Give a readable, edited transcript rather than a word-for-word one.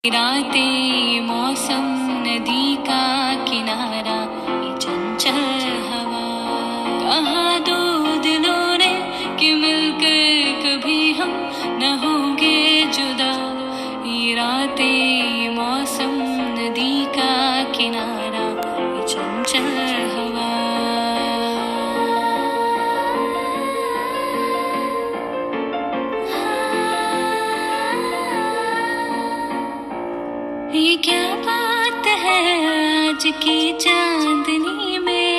रातें मौसम नदी का किनारा ये चंचल हवा, कहा दो दिलों ने कि मिलकर कभी हम न होंगे जुदा। ये रातें मौसम नदी का किनारा ये चंचल हवा। ये क्या बात है आज की चांदनी में,